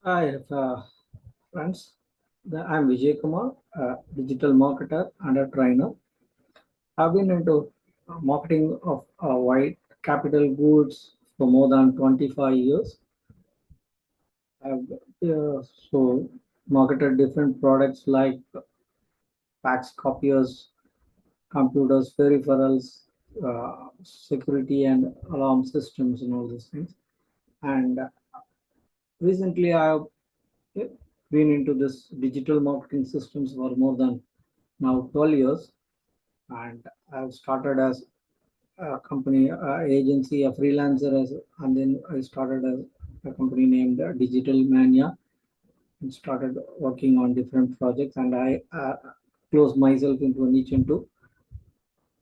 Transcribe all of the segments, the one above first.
Hi, friends. I'm Vijay Kumar, digital marketer and a trainer. I've been into marketing of white capital goods for more than 25 years. I've so marketed different products like fax copiers, computers, peripherals, security and alarm systems, and all these things. And recently, I've been into this digital marketing systems for more than now 12 years, and I've started as a company agency, a freelancer, and then I started as a company named Digital Mania and started working on different projects. And I closed myself into a niche into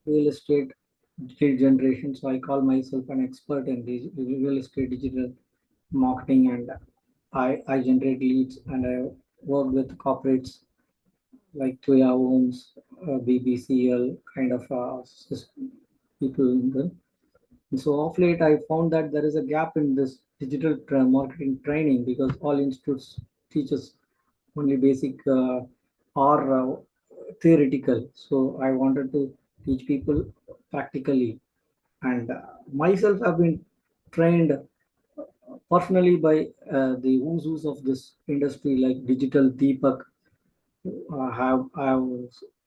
real estate lead generation. So I call myself an expert in real estate digital marketing, and I generate leads and I work with corporates like Toya Homes, BBCL kind of people in them. And so off late, I found that there is a gap in this digital marketing training because all institutes teach us only basic or theoretical. So I wanted to teach people practically, and myself have been trained personally by the who's of this industry like Digital Deepak. I have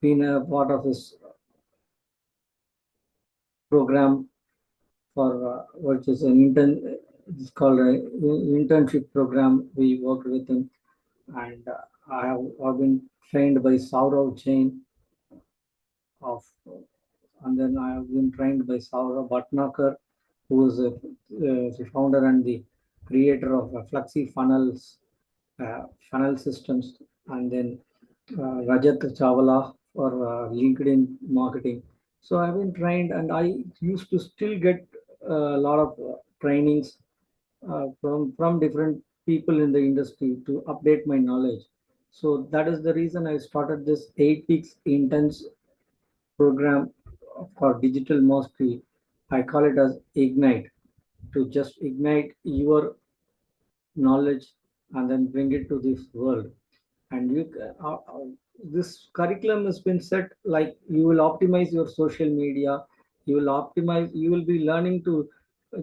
been a part of this program for which is an it's called an internship program. We worked with him, and I've been trained by Saurav Jain of, and then I have been trained by Saurav Bhatnagar, who is the founder and the creator of Fluxy funnel systems, and then Rajat Chavala for LinkedIn marketing. So I've been trained, and I used to still get a lot of trainings from different people in the industry to update my knowledge. So that is the reason I started this 8 weeks intense program for digital mastery. I call it as Ignite, to just ignite your knowledge and then bring it to this world. And this curriculum has been set like you will optimize your social media, you will be learning to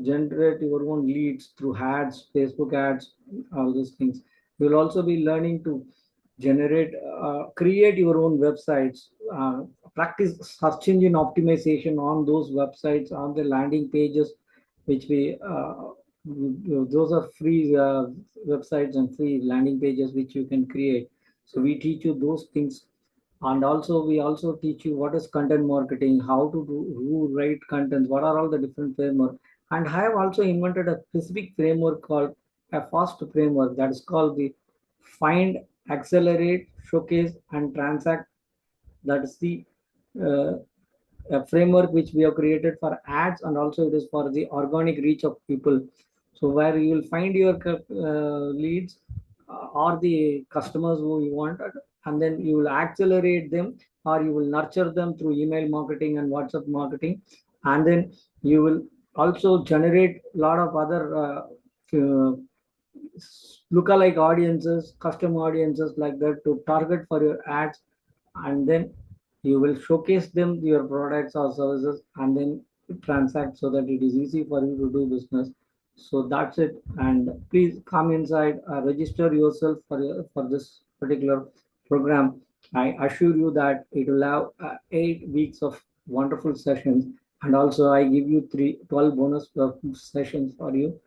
generate your own leads through ads, Facebook ads, all these things. You will also be learning to generate create your own websites, practice search engine optimization on those websites, on the landing pages which we those are free websites and free landing pages which you can create. So we teach you those things, and also we also teach you what is content marketing, how to do, who write contents, what are all the different framework. And I have also invented a specific framework called a fast framework that is called the find, accelerate, showcase, and transact. That is the uh, a framework which we have created for ads, and also it is for the organic reach of people. So where you will find your leads or the customers who you wanted, and then you will accelerate them or you will nurture them through email marketing and WhatsApp marketing, and then you will also generate a lot of other uh, lookalike audiences, custom audiences like that to target for your ads, and then you will showcase them your products or services, and then transact so that it is easy for you to do business. So that's it. And please come inside, register yourself for this particular program. I assure you that it will have 8 weeks of wonderful sessions, and also I give you 12 bonus sessions for you,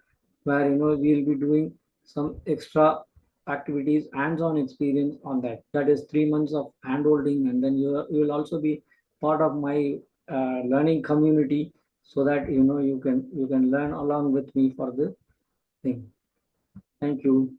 where we'll be doing some extra activities, hands-on experience on that. That is 3 months of handholding, and then you will also be part of my learning community, so that you can learn along with me for the thing. Thank you.